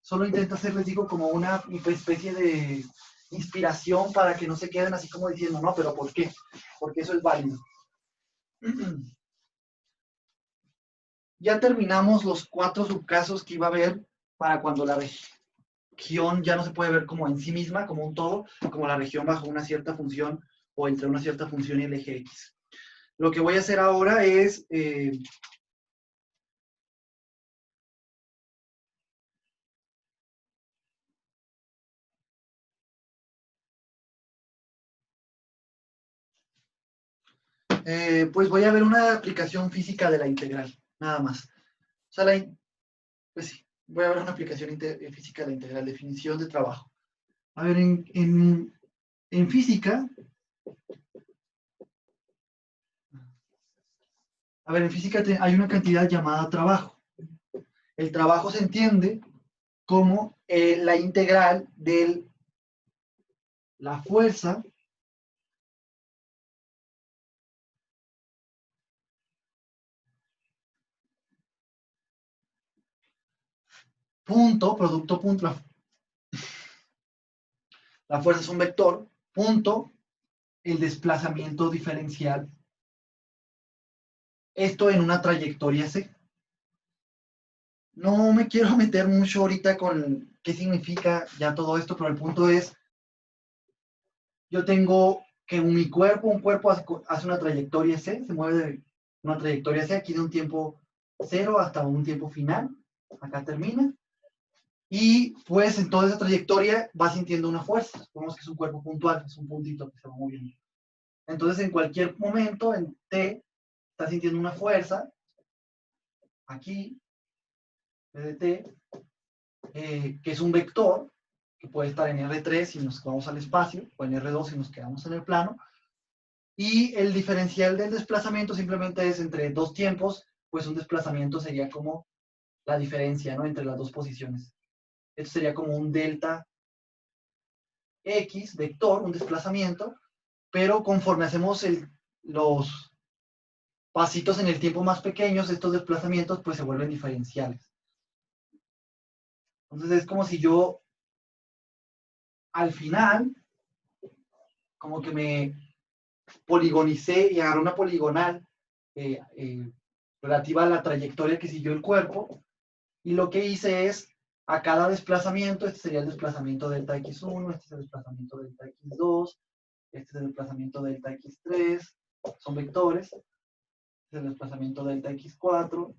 Solo intento hacer, les digo, como una especie de inspiración para que no se queden así como diciendo, no, pero ¿por qué? Porque eso es válido. Ya terminamos los 4 subcasos que iba a haber para cuando la región ya no se puede ver como en sí misma, como un todo, como la región bajo una cierta función o entre una cierta función y el eje X. Lo que voy a hacer ahora es pues voy a ver una aplicación física de la integral, nada más. O sea, pues sí, voy a ver una aplicación física de la integral, definición de trabajo. A ver, en física, hay una cantidad llamada trabajo. El trabajo se entiende como la integral de la fuerza punto, producto punto, la fuerza es un vector, punto, el desplazamiento diferencial. Esto en una trayectoria C. No me quiero meter mucho ahorita con qué significa ya todo esto, pero el punto es, yo tengo que un cuerpo hace una trayectoria C, se mueve de una trayectoria C aquí de un tiempo 0 hasta un tiempo final. Acá termina. Y pues en toda esa trayectoria va sintiendo una fuerza. Supongamos que es un cuerpo puntual, es un puntito que se va moviendo. Entonces en cualquier momento en T está sintiendo una fuerza. Aquí, PDT, que es un vector, que puede estar en R3 si nos vamos al espacio, o en R2 si nos quedamos en el plano. Y el diferencial del desplazamiento simplemente es entre dos tiempos, pues un desplazamiento sería como la diferencia, ¿no?, entre las dos posiciones. Esto sería como un delta X, vector, un desplazamiento, pero conforme hacemos los pasitos en el tiempo más pequeños, estos desplazamientos pues se vuelven diferenciales. Entonces es como si yo al final como que me poligonicé y agarré una poligonal relativa a la trayectoria que siguió el cuerpo, y lo que hice es a cada desplazamiento, este sería el desplazamiento delta x1, este es el desplazamiento delta x2, este es el desplazamiento delta x3, son vectores, este es el desplazamiento delta x4.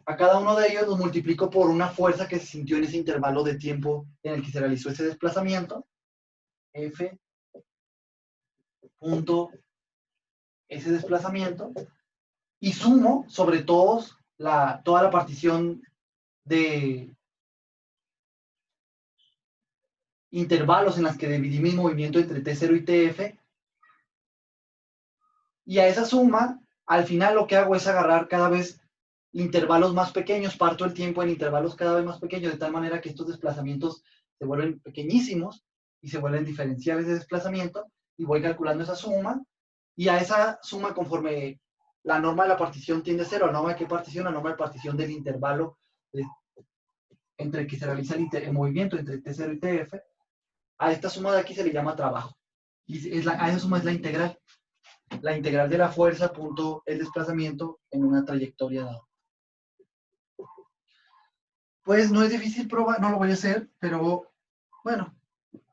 A cada uno de ellos los multiplico por una fuerza que se sintió en ese intervalo de tiempo en el que se realizó ese desplazamiento, F punto ese desplazamiento, y sumo sobre toda la partición de intervalos en las que dividí mi movimiento entre T0 y TF, y a esa suma, al final lo que hago es agarrar cada vez intervalos más pequeños, parto el tiempo en intervalos cada vez más pequeños, de tal manera que estos desplazamientos se vuelven pequeñísimos y se vuelven diferenciales de desplazamiento, y voy calculando esa suma, y a esa suma, conforme la norma de la partición tiende a 0, ¿la norma de qué partición? La norma de partición del intervalo entre el que se realiza el movimiento entre T0 y TF, a esta suma de aquí se le llama trabajo. Y a esa suma es la integral de la fuerza punto el desplazamiento en una trayectoria dada. Pues no es difícil probar, no lo voy a hacer, pero bueno,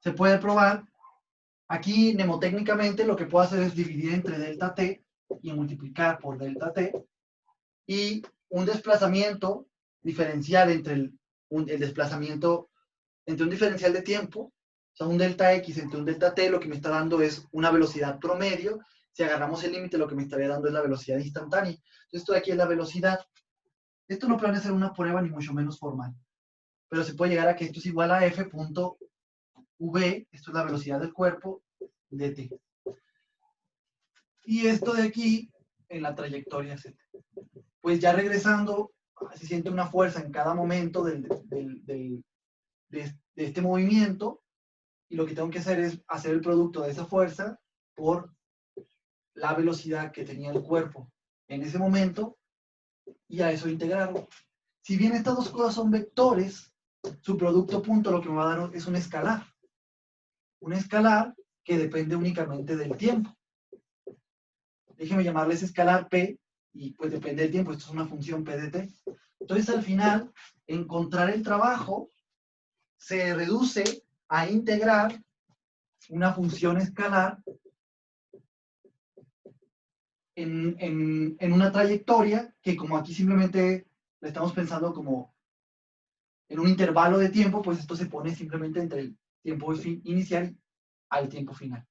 se puede probar. Aquí mnemotécnicamente lo que puedo hacer es dividir entre delta t y multiplicar por delta t, y un desplazamiento diferencial entre el desplazamiento entre un diferencial de tiempo, o sea, un delta x entre un delta t, lo que me está dando es una velocidad promedio. Si agarramos el límite, lo que me estaría dando es la velocidad instantánea. Entonces, esto de aquí es la velocidad. Esto no planea ser una prueba ni mucho menos formal, pero se puede llegar a que esto es igual a f punto v, esto es la velocidad del cuerpo, de t. Y esto de aquí, en la trayectoria z. Pues ya regresando, se siente una fuerza en cada momento de este movimiento, y lo que tengo que hacer es hacer el producto de esa fuerza por la velocidad que tenía el cuerpo en ese momento, y a eso integrarlo. Si bien estas dos cosas son vectores, su producto punto lo que me va a dar es un escalar. Un escalar que depende únicamente del tiempo. Déjeme llamarle ese escalar P, y pues depende del tiempo. Esto es una función P de T. Entonces, al final, encontrar el trabajo se reduce a integrar una función escalar en una trayectoria que, como aquí simplemente le estamos pensando como en un intervalo de tiempo, pues esto se pone simplemente entre el tiempo inicial al tiempo final.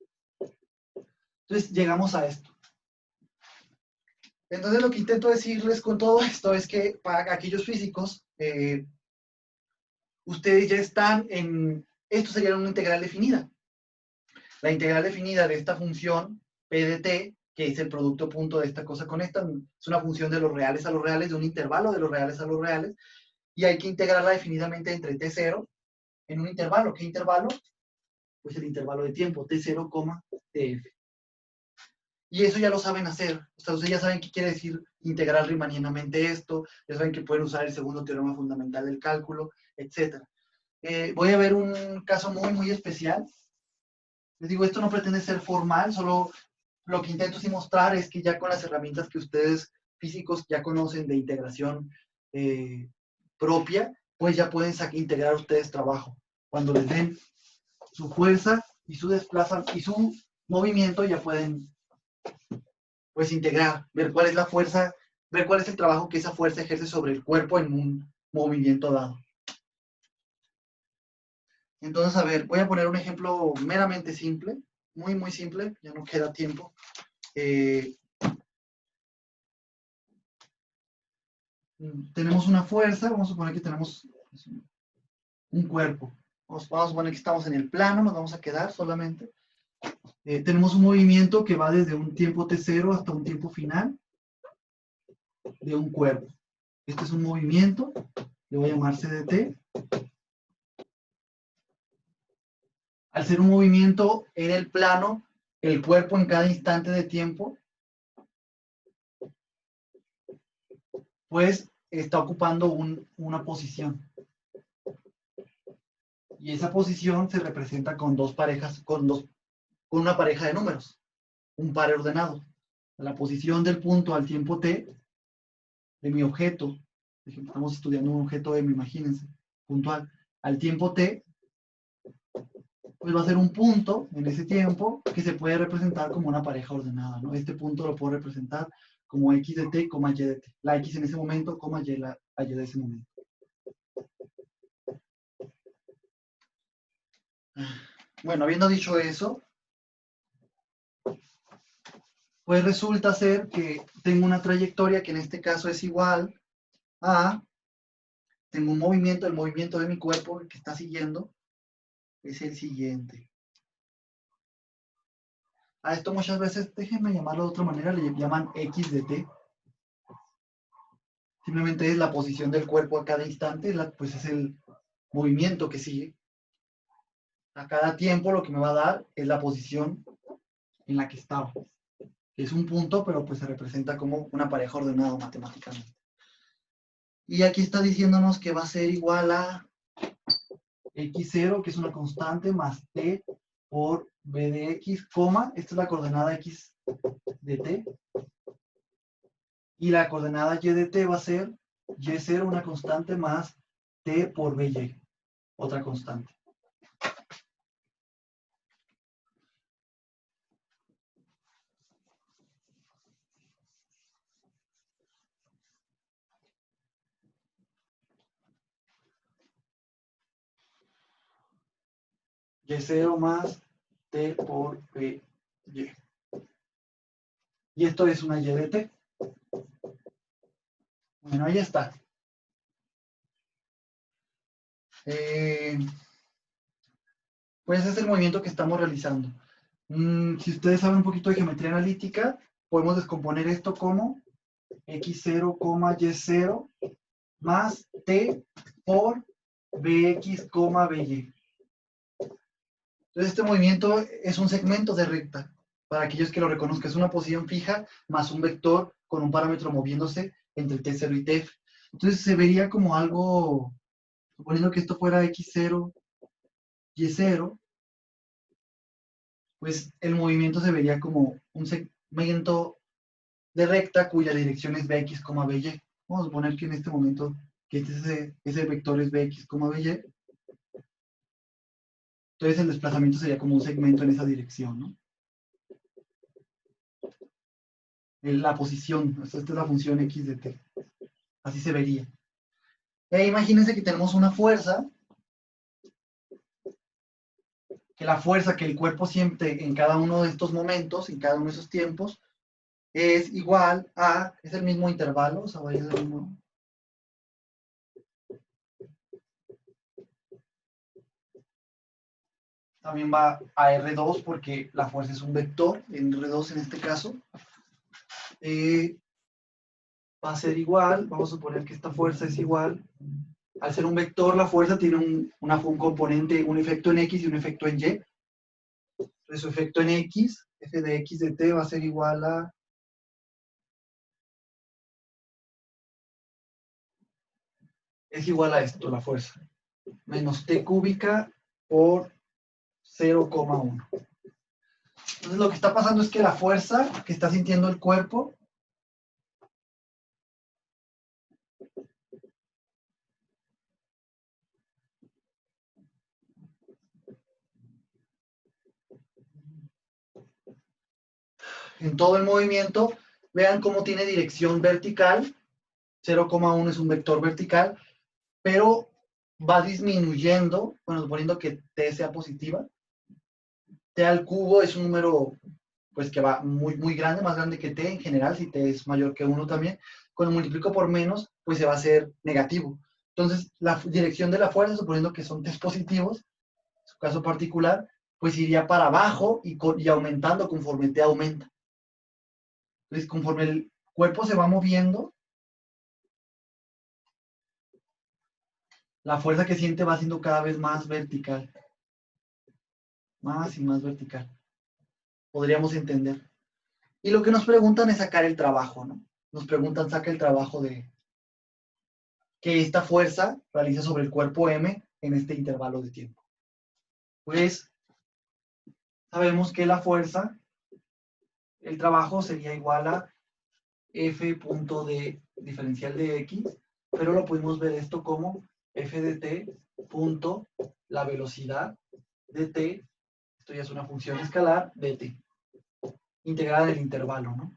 Entonces llegamos a esto. Entonces lo que intento decirles con todo esto es que para aquellos físicos, ustedes ya están en, esto sería una integral definida. La integral definida de esta función P de T, que es el producto punto de esta cosa con esta, es una función de los reales a los reales, de un intervalo de los reales a los reales, y hay que integrarla definidamente entre T0 en un intervalo. ¿Qué intervalo? Pues el intervalo de tiempo, T0, TF. Y eso ya lo saben hacer. O sea, ustedes ya saben qué quiere decir integrar riemannianamente esto, ya saben que pueden usar el segundo teorema fundamental del cálculo, etc. Voy a ver un caso muy, muy especial. Les digo, esto no pretende ser formal, solo lo que intento sí mostrar es que ya con las herramientas que ustedes físicos ya conocen de integración propia, pues ya pueden integrar ustedes trabajo. Cuando les den su fuerza y su desplazamiento y su movimiento, ya pueden pues integrar, ver cuál es la fuerza ver cuál es el trabajo que esa fuerza ejerce sobre el cuerpo en un movimiento dado. Entonces, a ver, voy a poner un ejemplo meramente simple, muy, muy simple, ya no queda tiempo. Tenemos una fuerza, vamos a suponer que tenemos un cuerpo. Vamos a suponer que estamos en el plano, nos vamos a quedar solamente. Tenemos un movimiento que va desde un tiempo t0 hasta un tiempo final de un cuerpo. Este es un movimiento, le voy a llamar CDT. Al ser un movimiento en el plano, el cuerpo en cada instante de tiempo, pues está ocupando una posición. Y esa posición se representa con dos parejas, con una pareja de números, un par ordenado. La posición del punto al tiempo t de mi objeto, estamos estudiando un objeto M, imagínense, puntual, al tiempo t, pues va a ser un punto en ese tiempo que se puede representar como una pareja ordenada, ¿no? Este punto lo puedo representar como x de t, y de t. La x en ese momento, y la y de ese momento. Bueno, habiendo dicho eso, pues resulta ser que tengo una trayectoria que en este caso es igual a, tengo un movimiento, el movimiento de mi cuerpo que está siguiendo es el siguiente. A esto muchas veces, déjenme llamarlo de otra manera, le llaman x de t. Simplemente es la posición del cuerpo a cada instante, pues es el movimiento que sigue. A cada tiempo lo que me va a dar es la posición en la que estaba. Es un punto, pero pues se representa como una pareja ordenada matemáticamente. Y aquí está diciéndonos que va a ser igual a x0, que es una constante, más t por b de x, esta es la coordenada x de t. Y la coordenada y de t va a ser y0, una constante, más t por by, otra constante. Y0 más t por by. Y esto es una y de t. Bueno, ahí está. Pues ese es el movimiento que estamos realizando. Si ustedes saben un poquito de geometría analítica, podemos descomponer esto como x0, y0 más t por bx, by. Entonces este movimiento es un segmento de recta. Para aquellos que lo reconozcan, es una posición fija más un vector con un parámetro moviéndose entre t0 y tf. Entonces se vería como algo, suponiendo que esto fuera x0, y0, pues el movimiento se vería como un segmento de recta cuya dirección es bx, by. Vamos a suponer que en este momento que ese vector es bx, by. Entonces el desplazamiento sería como un segmento en esa dirección, ¿no? La posición, esta es la función x de t. Así se vería. Imagínense que tenemos una fuerza, que la fuerza que el cuerpo siente en cada uno de estos momentos, en cada uno de esos tiempos, es igual a, es el mismo intervalo, o sea, va a ser el mismo. También va a R2 porque la fuerza es un vector, en R2 en este caso. Va a ser igual, vamos a suponer que esta fuerza es igual. Al ser un vector, la fuerza tiene un componente, un efecto en X y un efecto en Y. Entonces su efecto en X, f de X de t, va a ser igual a... Es igual a esto, la fuerza. Menos t cúbica por 0,1. Entonces lo que está pasando es que la fuerza que está sintiendo el cuerpo en todo el movimiento Vean cómo tiene dirección vertical, 0,1 es un vector vertical, pero va disminuyendo, bueno, suponiendo que t sea positiva. T al cubo es un número pues que va muy grande, más grande que t en general, si t es mayor que 1 también. Cuando multiplico por menos, pues se va a hacer negativo. Entonces, la dirección de la fuerza, suponiendo que son t's positivos, en su caso particular, pues iría para abajo y aumentando conforme t aumenta. Entonces, conforme el cuerpo se va moviendo, la fuerza que siente va siendo cada vez más vertical. Más y más vertical. Podríamos entender. Y lo que nos preguntan es sacar el trabajo, ¿no? Nos preguntan, saca el trabajo de que esta fuerza realiza sobre el cuerpo M en este intervalo de tiempo. Pues sabemos que la fuerza, el trabajo sería igual a F punto de diferencial de X, pero lo podemos ver esto como F de T punto la velocidad de T, esto ya es una función escalar, de T, integrada en el intervalo, ¿no?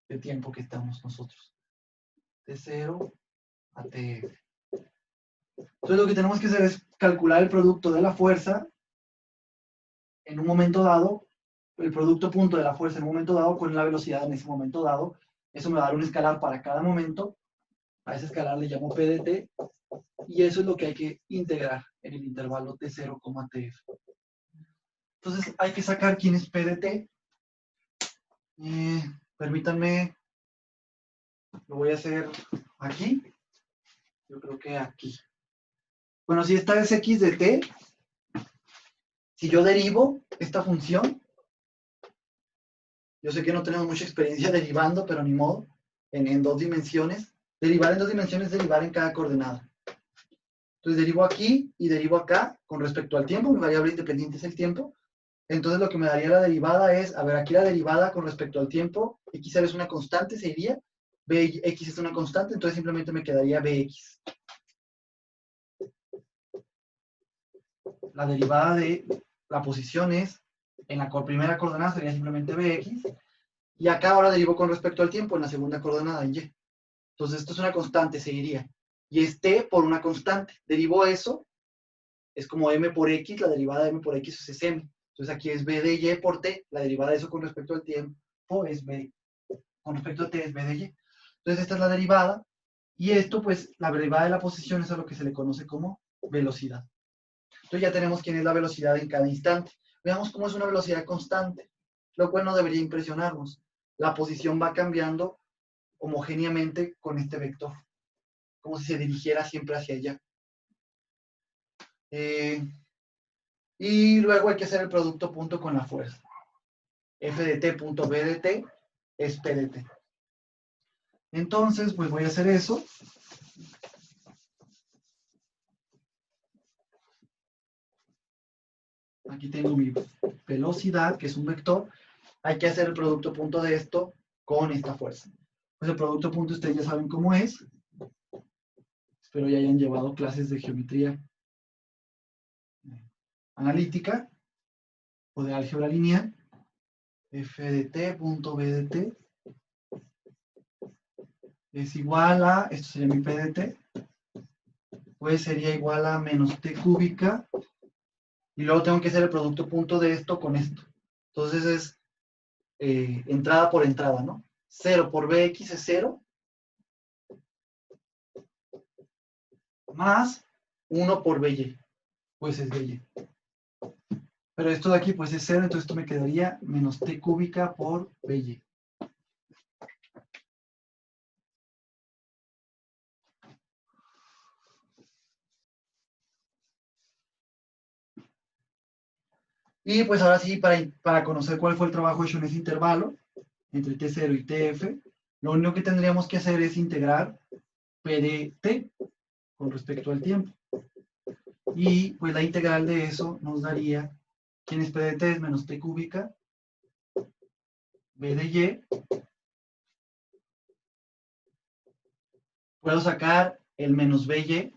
De tiempo que estamos nosotros. De 0 a TF. Entonces lo que tenemos que hacer es calcular el producto de la fuerza en un momento dado, el producto punto de la fuerza en un momento dado con la velocidad en ese momento dado. Eso me va a dar un escalar para cada momento. A ese escalar le llamo P de T. Y eso es lo que hay que integrar en el intervalo T0, TF. Entonces hay que sacar quién es P de T. Permítanme, lo voy a hacer aquí. Yo creo que aquí. Bueno, si esta es X de T, si yo derivo esta función, yo sé que no tenemos mucha experiencia derivando, pero ni modo, en dos dimensiones. Derivar en dos dimensiones es derivar en cada coordenada. Entonces derivo aquí y derivo acá con respecto al tiempo, mi variable independiente es el tiempo. Entonces lo que me daría la derivada es, a ver, aquí la derivada con respecto al tiempo, x es una constante, se iría, bx es una constante, entonces simplemente me quedaría bx. La derivada de la posición es, en la primera coordenada sería simplemente bx, y acá ahora derivo con respecto al tiempo en la segunda coordenada, en y. Entonces esto es una constante, se iría. Y es t por una constante. Derivo eso, es como m por x, la derivada de m por x es m. Entonces aquí es b de y por t, la derivada de eso con respecto al tiempo es b, con respecto a t es b de y. Entonces esta es la derivada, y esto pues la derivada de la posición es a lo que se le conoce como velocidad. Entonces ya tenemos quién es la velocidad en cada instante. Veamos cómo es una velocidad constante, lo cual no debería impresionarnos. La posición va cambiando homogéneamente con este vector, como si se dirigiera siempre hacia allá. Y luego hay que hacer el producto punto con la fuerza. F de t punto B de t es P de t. Entonces, pues voy a hacer eso. Aquí tengo mi velocidad, que es un vector. Hay que hacer el producto punto de esto con esta fuerza. Pues el producto punto ustedes ya saben cómo es. Espero ya hayan llevado clases de geometría analítica o de álgebra lineal. F de t punto B de t es igual a, esto sería mi P de t, pues sería igual a menos t cúbica, y luego tengo que hacer el producto punto de esto con esto. Entonces es entrada por entrada, ¿no? 0 por bx es 0, más 1 por by, pues es by. Pero esto de aquí pues es 0, entonces esto me quedaría menos t cúbica por by. Y pues ahora sí, para conocer cuál fue el trabajo hecho en ese intervalo, entre T0 y TF, lo único que tendríamos que hacer es integrar P de T con respecto al tiempo. Y pues la integral de eso nos daría, ¿quién es P de T? Es menos T cúbica, B de Y. Puedo sacar el menos BY,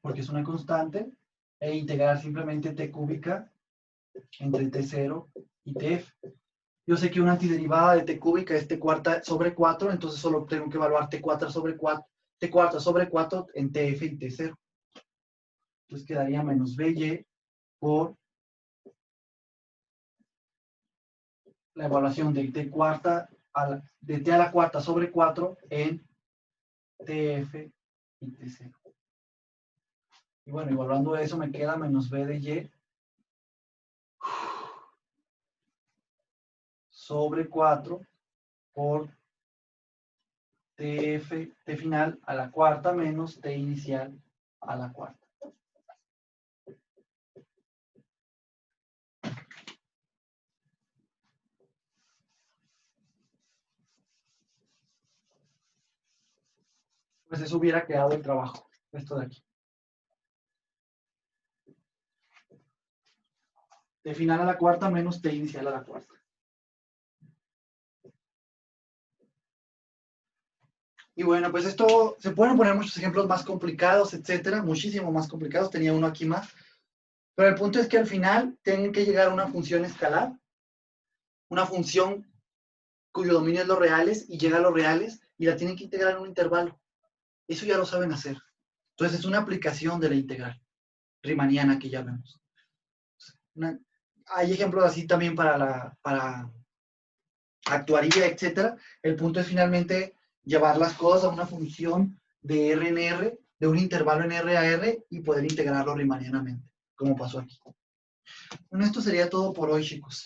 porque es una constante, e integrar simplemente T cúbica entre T0 y TF. Yo sé que una antiderivada de t cúbica es t cuarta sobre 4, entonces solo tengo que evaluar t cuarta sobre 4, t cuarta sobre 4 en tf y t0. Entonces quedaría menos by por la evaluación de t cuarta de t a la cuarta sobre 4 en tf y t0. Y bueno, evaluando eso me queda menos b de y sobre 4 por tf, t final a la cuarta menos t inicial a la cuarta. Pues eso hubiera quedado el trabajo, esto de aquí. T final a la cuarta menos T inicial a la cuarta. Y bueno, pues esto, se pueden poner muchos ejemplos más complicados, etcétera, muchísimo más complicados, tenía uno aquí más. Pero el punto es que al final tienen que llegar a una función escalar, una función cuyo dominio es los reales y llega a los reales y la tienen que integrar en un intervalo. Eso ya lo saben hacer. Entonces es una aplicación de la integral riemanniana que ya vemos. Hay ejemplos así también para actuaría, etcétera. El punto es finalmente llevar las cosas a una función de R en R, de un intervalo en R a R y poder integrarlo riemannianamente, como pasó aquí. Bueno, esto sería todo por hoy, chicos.